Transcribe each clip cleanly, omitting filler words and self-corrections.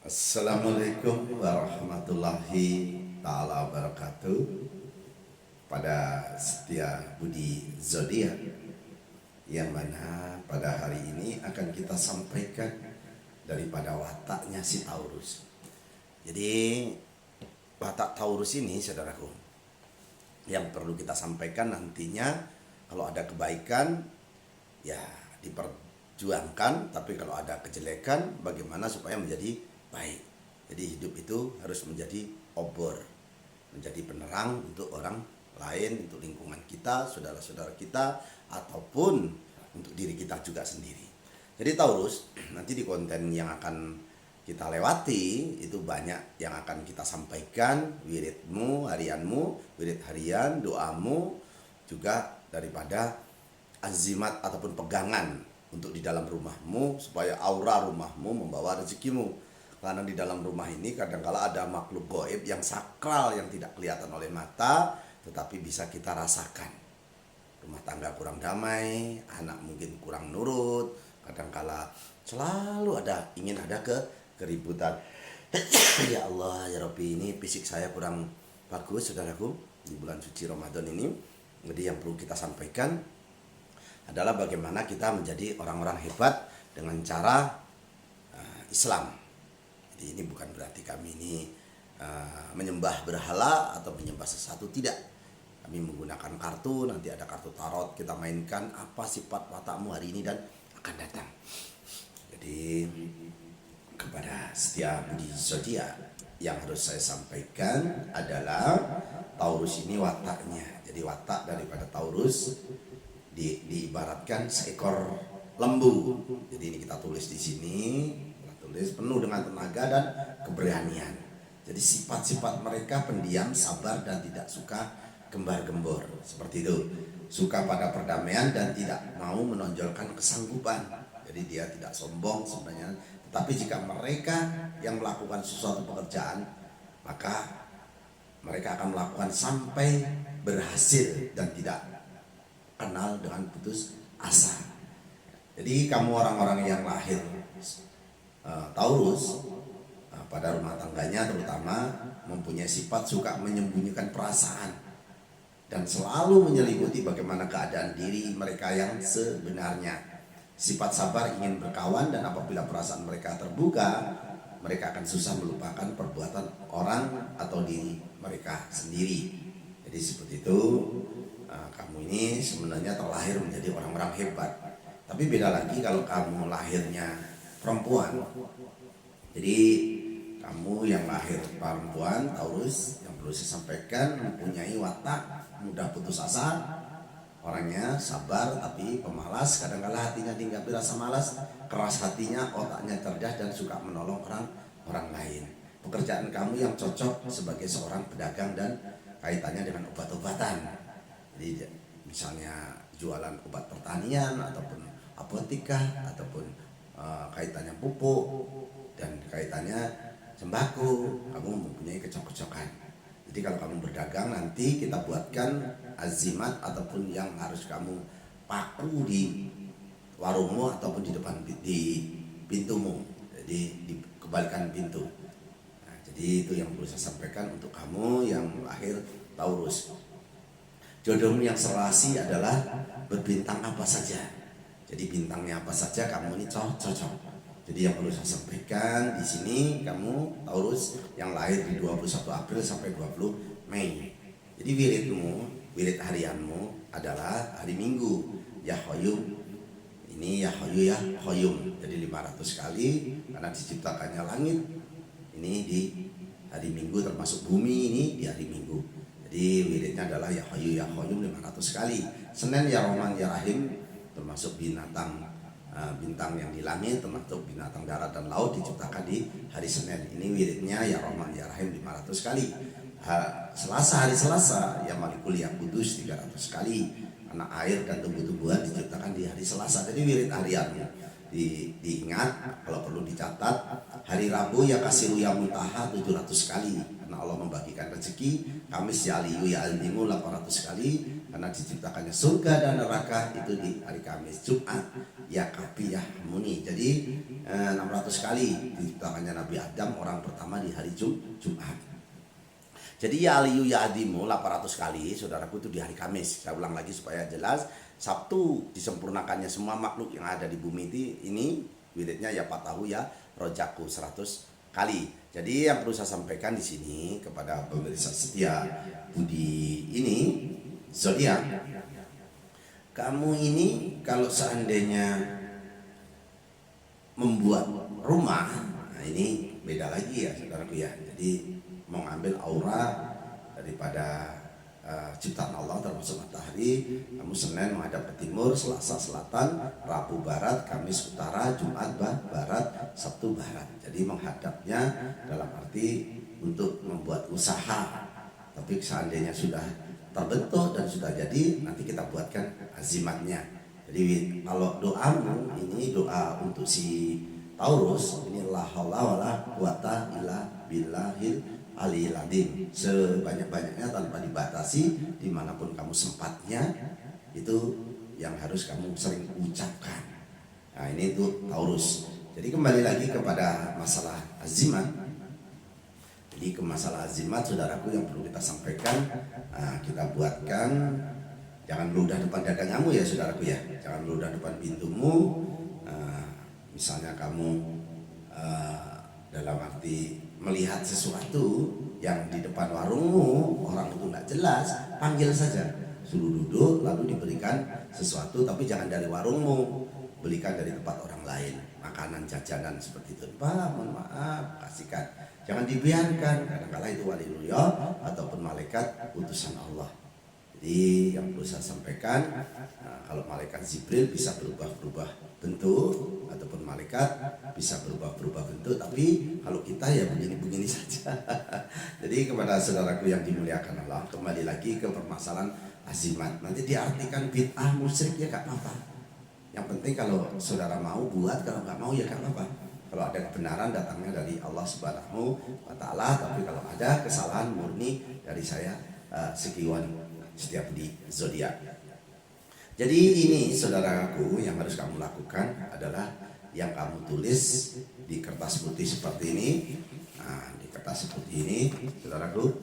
Assalamualaikum warahmatullahi ta'ala wabarakatuh. Pada setia budi zodiak yang mana pada hari ini akan kita sampaikan daripada wataknya si Taurus. Jadi watak Taurus ini, saudaraku, yang perlu kita sampaikan nantinya kalau ada kebaikan ya diperjuangkan, tapi kalau ada kejelekan bagaimana supaya menjadi baik. Jadi hidup itu harus menjadi obor, menjadi penerang untuk orang lain, untuk lingkungan kita, saudara-saudara kita, ataupun untuk diri kita juga sendiri. Jadi Taurus, nanti di konten yang akan kita lewati itu banyak yang akan kita sampaikan, wiridmu, harianmu, wirid harian, doamu, juga daripada azimat ataupun pegangan untuk di dalam rumahmu supaya aura rumahmu membawa rezekimu. Karena di dalam rumah ini kadangkala ada makhluk gaib yang sakral yang tidak kelihatan oleh mata, tetapi bisa kita rasakan. Rumah tangga kurang damai, anak mungkin kurang nurut, kadangkala selalu ingin ada keributan. Ya Allah, ya Rabbi, ini fisik saya kurang bagus, saudaraku, di bulan suci Ramadan ini. Jadi yang perlu kita sampaikan adalah bagaimana kita menjadi orang-orang hebat dengan cara Islam. Jadi ini bukan berarti kami ini menyembah berhala atau menyembah sesuatu, tidak. Kami menggunakan kartu, nanti ada kartu tarot, kita mainkan apa sifat watakmu hari ini dan akan datang. Jadi kepada setia budi zodiak yang harus saya sampaikan adalah Taurus ini wataknya. Jadi watak daripada Taurus diibaratkan seekor lembu. Jadi ini kita tulis di sini, penuh dengan tenaga dan keberanian. Jadi sifat-sifat mereka pendiam, sabar, dan tidak suka gembar-gembor. Seperti itu. Suka pada perdamaian dan tidak mau menonjolkan kesanggupan. Jadi dia tidak sombong sebenarnya. Tetapi jika mereka yang melakukan sesuatu pekerjaan, maka mereka akan melakukan sampai berhasil dan tidak kenal dengan putus asa. Jadi kamu orang-orang yang lahir Taurus pada rumah tangganya terutama mempunyai sifat suka menyembunyikan perasaan dan selalu menyelimuti bagaimana keadaan diri mereka yang sebenarnya. Sifat sabar ingin berkawan, dan apabila perasaan mereka terbuka, mereka akan susah melupakan perbuatan orang atau diri mereka sendiri. Jadi seperti itu, kamu ini sebenarnya terlahir menjadi orang-orang hebat. Tapi beda lagi kalau kamu lahirnya perempuan. Jadi kamu yang lahir perempuan Taurus, yang perlu saya sampaikan, mempunyai watak mudah putus asa, orangnya sabar tapi pemalas, kadang-kala hatinya dihinggapi rasa malas, keras hatinya, otaknya cerdas dan suka menolong orang lain. Pekerjaan kamu yang cocok sebagai seorang pedagang dan kaitannya dengan obat-obatan. Jadi misalnya jualan obat pertanian ataupun apotika ataupun kaitannya pupuk dan kaitannya sembako, kamu mempunyai kecok-kecokan. Jadi kalau kamu berdagang nanti kita buatkan azimat ataupun yang harus kamu paku di warungmu ataupun di depan di pintumu. Jadi dikembalikan pintu. Nah, jadi itu yang perlu saya sampaikan untuk kamu yang lahir Taurus. Jodohmu yang serasi adalah berbintang apa saja. Jadi bintangnya apa saja kamu ini cocok. Jadi yang perlu saya sampaikan di sini, kamu Taurus yang lahir di 21 April sampai 20 Mei. Jadi wirid harianmu adalah hari Minggu, ya Khoyum. Ini ya Khoyu ya Khoyum. Jadi 500 kali karena diciptakannya langit. Ini di hari Minggu, termasuk bumi ini di hari Minggu. Jadi wiridnya adalah ya Khoyu ya Khoyum 500 kali. Senin ya Rahman ya Rahim, termasuk bintang yang di langit, termasuk binatang darat dan laut diciptakan di hari Senin. Ini wiridnya ya Rahman ya Rahim 500 kali. Hari Selasa ya Malikul ya Kudus 300 kali. Karena air dan tumbuh-tumbuhan diciptakan di hari Selasa. Jadi wirid hariannya diingat, kalau perlu dicatat. Hari Rabu ya Kasiru ya Muntaha 700 kali karena Allah membagikan rezeki. Kamis ya Aliyu ya Aldimu 800 kali karena diciptakannya surga dan neraka itu di hari Kamis. Jumat ya Kapi ya Muni, jadi 600 kali diciptakannya Nabi Adam orang pertama di hari Jumat. Jadi ya aliyu ya adimu 800 kali saudaraku itu di hari Kamis. Saya ulang lagi supaya jelas. Sabtu disempurnakannya semua makhluk yang ada di bumi ini wiridnya ya patahu ya rojaku 100 kali. Jadi yang perlu saya sampaikan di sini kepada pemirsa setia Budi ini zodiak, kamu ini kalau seandainya membuat rumah, nah ini beda lagi ya saudaraku ya. Jadi mau ngambil aura daripada ciptaan Allah termasuk matahari, kamu Senin menghadap ke timur, Selasa selatan, Rabu barat, Kamis utara, Jumat barat, Sabtu barat. Jadi menghadapnya dalam arti untuk membuat usaha. Tapi seandainya sudah terbentuk dan sudah jadi, nanti kita buatkan azimatnya. Jadi kalau doamu ini doa untuk si Taurus, ini la haula wala quwata illa billahil aliyil azim, sebanyak-banyaknya tanpa dibatasi, dimanapun kamu sempatnya, itu yang harus kamu sering ucapkan. Nah ini itu Taurus. Jadi kembali lagi kepada masalah azimat. Jadi ke masalah azimat saudaraku yang perlu kita sampaikan, kita buatkan, jangan meludah depan daganganmu ya saudaraku ya, jangan meludah depan pintumu. Misalnya kamu dalam arti melihat sesuatu yang di depan warungmu orang itu nggak jelas, panggil saja, suruh duduk lalu diberikan sesuatu, tapi jangan dari warungmu, belikan dari tempat orang lain, makanan jajanan seperti itu. Pak, mohon maaf, kasihkan, jangan dibiarkan, kadang-kala itu waliullah ataupun malaikat utusan Allah. Jadi yang perlu saya sampaikan, kalau malaikat Jibril bisa berubah-ubah bentuk, ataupun malaikat bisa berubah-ubah bentuk, tapi kalau kita ya begini-begini saja. Jadi kepada saudaraku yang dimuliakan Allah, kembali lagi ke permasalahan azimat. Nanti diartikan bid'ah musyrik ya gak apa-apa. Yang penting kalau saudara mau buat, kalau nggak mau ya gak apa-apa. Kalau ada kebenaran datangnya dari Allah Subhanahu wa Ta'ala, tapi kalau ada kesalahan murni dari saya Sekiwan Setiap di zodiak. Jadi ini saudaraku yang harus kamu lakukan adalah yang kamu tulis di kertas putih seperti ini. Nah, di kertas seperti ini, saudaraku.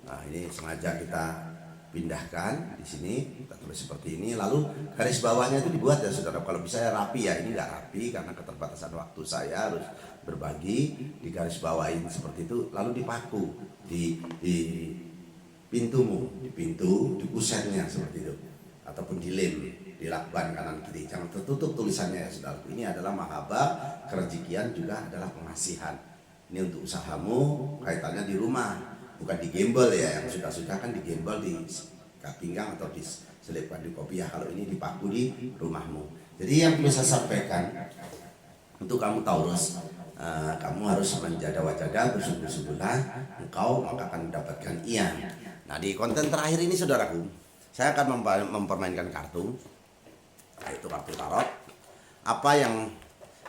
Nah, ini sengaja kita pindahkan di sini, kita tulis seperti ini. Lalu garis bawahnya itu dibuat ya saudara. Kalau bisa ya rapi ya, ini nggak rapi karena keterbatasan waktu saya harus berbagi. Di garis bawahin seperti itu, lalu dipaku di pintumu, di pintu, di kusennya seperti itu, ataupun di lem, di lakban kanan kiri. Jangan tertutup tulisannya ya saudaraku. Ini adalah mahabbah, kerejikian juga adalah pengasihan. Ini untuk usahamu, kaitannya di rumah, bukan di gembel ya. Yang sudah-sudah kan di gembel di pinggang atau diselipkan di kopiah. Kalau ini dipaku di rumahmu. Jadi yang perlu saya sampaikan untuk kamu Taurus, kamu harus menjaga wajada, bersungguh-sungguhlah engkau maka akan mendapatkan iya. Nah di konten terakhir ini saudaraku, saya akan mempermainkan kartu, yaitu kartu tarot. Apa yang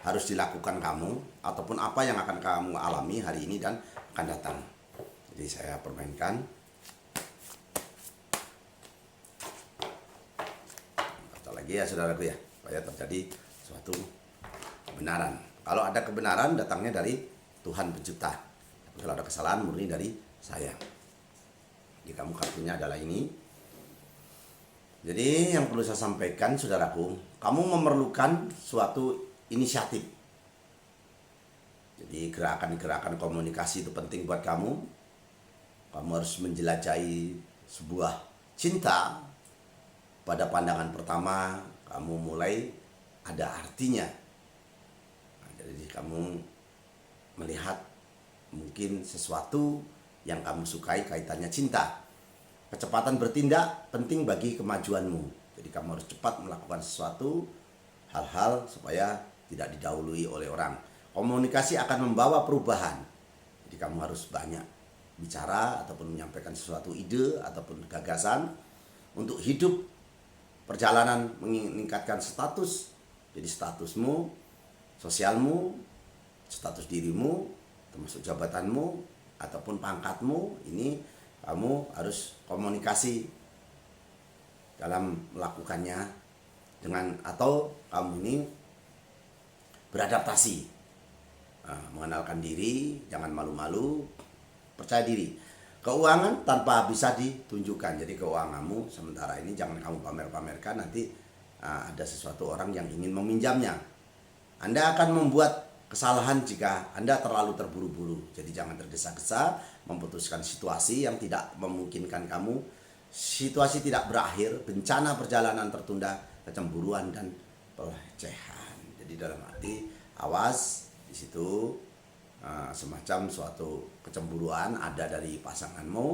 harus dilakukan kamu, ataupun apa yang akan kamu alami hari ini dan akan datang. Jadi saya permainkan. Baca lagi ya saudaraku ya, supaya terjadi suatu kebenaran. Kalau ada kebenaran datangnya dari Tuhan Pencipta. Kalau ada kesalahan murni dari saya. Jadi kamu kartunya adalah ini. Jadi yang perlu saya sampaikan saudaraku, kamu memerlukan suatu inisiatif. Jadi gerakan-gerakan komunikasi itu penting buat kamu. Kamu harus menjelajahi sebuah cinta. Pada pandangan pertama kamu mulai ada artinya. Nah, jadi kamu melihat mungkin sesuatu yang kamu sukai kaitannya cinta. Kecepatan bertindak penting bagi kemajuanmu. Jadi kamu harus cepat melakukan sesuatu hal-hal supaya tidak didahului oleh orang. Komunikasi akan membawa perubahan. Jadi kamu harus banyak bicara ataupun menyampaikan sesuatu ide ataupun gagasan untuk hidup perjalanan meningkatkan status. Jadi statusmu, sosialmu, status dirimu, termasuk jabatanmu ataupun pangkatmu, ini kamu harus komunikasi dalam melakukannya dengan, atau kamu ini beradaptasi. mengenalkan diri, jangan malu-malu, percaya diri. Keuangan tanpa bisa ditunjukkan. Jadi keuanganmu sementara ini jangan kamu pamer-pamerkan, nanti ada sesuatu orang yang ingin meminjamnya. Anda akan membuat kesalahan jika Anda terlalu terburu-buru. Jadi jangan tergesa-gesa memutuskan situasi yang tidak memungkinkan kamu. Situasi tidak berakhir, bencana perjalanan tertunda, kecemburuan dan pelecehan. Jadi dalam arti awas di situ semacam suatu kecemburuan ada dari pasanganmu,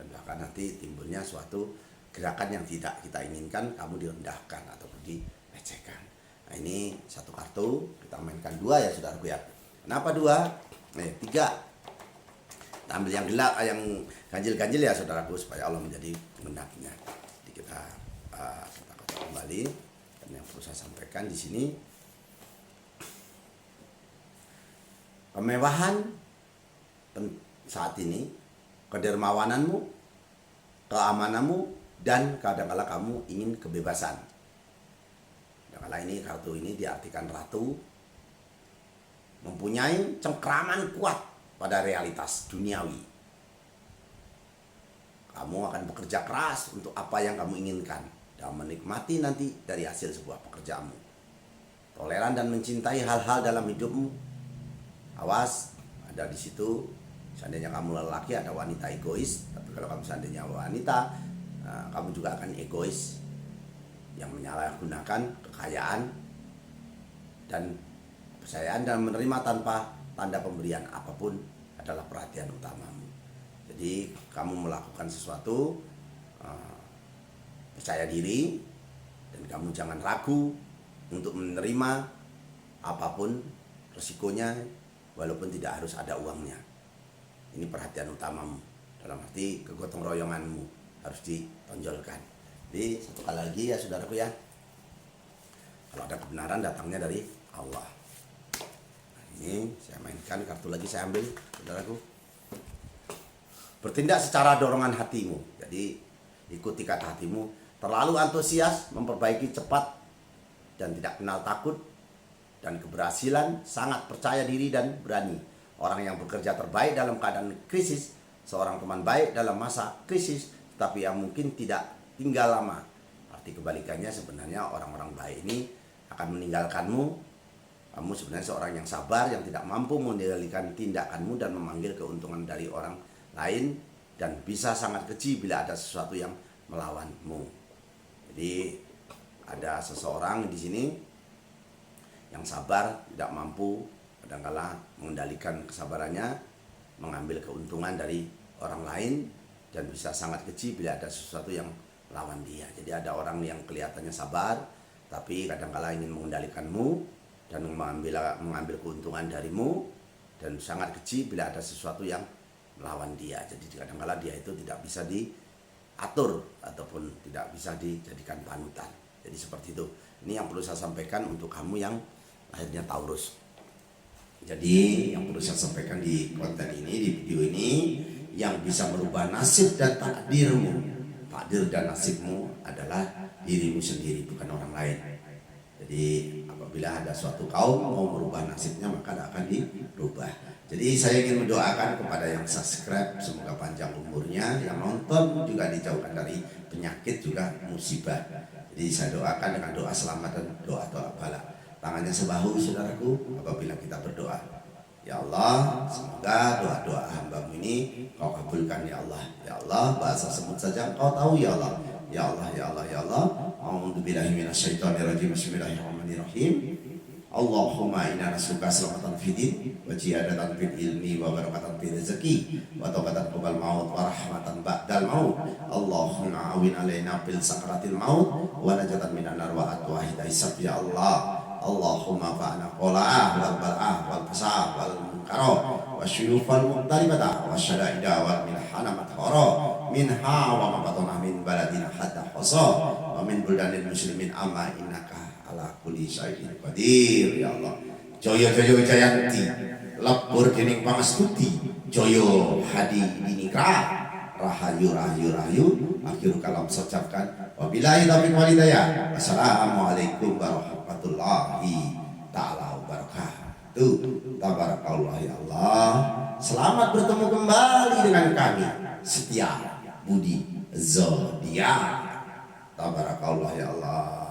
dan bahkan nanti timbulnya suatu gerakan yang tidak kita inginkan, kamu direndahkan ataupun dilecehkan. Nah ini satu kartu, kita mainkan 2 ya saudaraku ya. Kenapa 2? 3. Kita ambil yang gelap, yang ganjil-ganjil ya saudaraku, supaya Allah menjadi penghendaknya. Jadi kita kotak kembali, dan yang perlu saya sampaikan di sini, kemewahan saat ini, kedermawananmu, keamananmu, dan kadang-kala kamu ingin kebebasan. Kadang-kala ini kartu ini diartikan ratu mempunyai cengkraman kuat pada realitas duniawi. Kamu akan bekerja keras untuk apa yang kamu inginkan dan menikmati nanti dari hasil sebuah pekerjaanmu. Toleran dan mencintai hal-hal dalam hidupmu. Awas, ada di situ. Seandainya kamu lelaki, ada wanita egois. Tapi kalau kamu seandainya wanita, kamu juga akan egois yang menyalahgunakan kekayaan dan kepercayaan dan menerima tanpa tanda pemberian apapun adalah perhatian utamamu. Jadi kamu melakukan sesuatu, percaya diri, dan kamu jangan ragu untuk menerima apapun resikonya, walaupun tidak harus ada uangnya. Ini perhatian utamamu, dalam arti kegotong royonganmu harus ditonjolkan. Jadi satu kali lagi ya saudaraku ya, kalau ada kebenaran datangnya dari Allah. Nah, ini saya mainkan kartu lagi, saya ambil saudaraku. Bertindak secara dorongan hatimu. Jadi ikuti kata hatimu. Terlalu antusias, memperbaiki cepat dan tidak kenal takut, dan keberhasilan, sangat percaya diri dan berani. Orang yang bekerja terbaik dalam keadaan krisis, seorang teman baik dalam masa krisis, tapi yang mungkin tidak tinggal lama. Arti kebalikannya sebenarnya orang-orang baik ini akan meninggalkanmu. Kamu sebenarnya seorang yang sabar, yang tidak mampu mengendalikan tindakanmu dan memanggil keuntungan dari orang lain, dan bisa sangat keji bila ada sesuatu yang melawanmu. Jadi ada seseorang di sini yang sabar, tidak mampu kadangkala mengendalikan kesabarannya, mengambil keuntungan dari orang lain, dan bisa sangat keji bila ada sesuatu yang melawan dia. Jadi ada orang yang kelihatannya sabar, tapi kadangkala ingin mengendalikanmu dan mengambil keuntungan darimu, dan sangat keji bila ada sesuatu yang melawan dia. Jadi kadangkala dia itu tidak bisa diatur ataupun tidak bisa dijadikan panutan. Jadi seperti itu. Ini yang perlu saya sampaikan untuk kamu yang akhirnya Taurus. Jadi yang perlu saya sampaikan di konten ini, di video ini, yang bisa merubah nasib dan takdirmu, takdir dan nasibmu adalah dirimu sendiri, bukan orang lain. Jadi apabila ada suatu kaum mau merubah nasibnya, maka akan dirubah. Jadi saya ingin mendoakan kepada yang subscribe, semoga panjang umurnya, yang nonton juga dijauhkan dari penyakit juga musibah. Jadi saya doakan dengan doa selamat dan doa-doa bala. Tangannya sebahu saudaraku apabila kita berdoa. Ya Allah, semoga doa-doa hamba-Mu ini Kau kabulkan ya Allah. Ya Allah, bahasa semut saja Kau tahu ya Allah. Ya Allah, ya Allah, ya Allah. A'udzubillahi minasyaitonirrajim. Bismillahirrahmanirrahim. Allahumma inna nas'aluka salamatan fid din wa ziyadatan fil ilmi wa barakatan fil rezeki wa taubatan qabla maut wa rahmatan ba'dal maut. Allahumma awin alaina fil sakaratil maut wa najatan minan nar wa atwa hisab ya Allah. Allahumma fa'ana qola'ah wal bal'ah wal fasah wal munkara wa syuyufal muqtaribata wa syada'ida wal milhana mathara minha wa mabatona min baladina hatta hosa wa min buldanil muslimin amma innaka ala kulli syai'in qadir ya Allah. Jaya jaya jayanti lebur dening pangastuti, jaya hadi dinikah, rahayu rahayu rahayu. Akhir kalam saya ucapkan wabillahi taufiq wal hidayah. Assalamualaikum warahmatullahi taala wabarakatuh. Tuh, tabarakallah ya Allah. Selamat bertemu kembali dengan kami Setia Budi Zodiak. Tabarakallah ya Allah.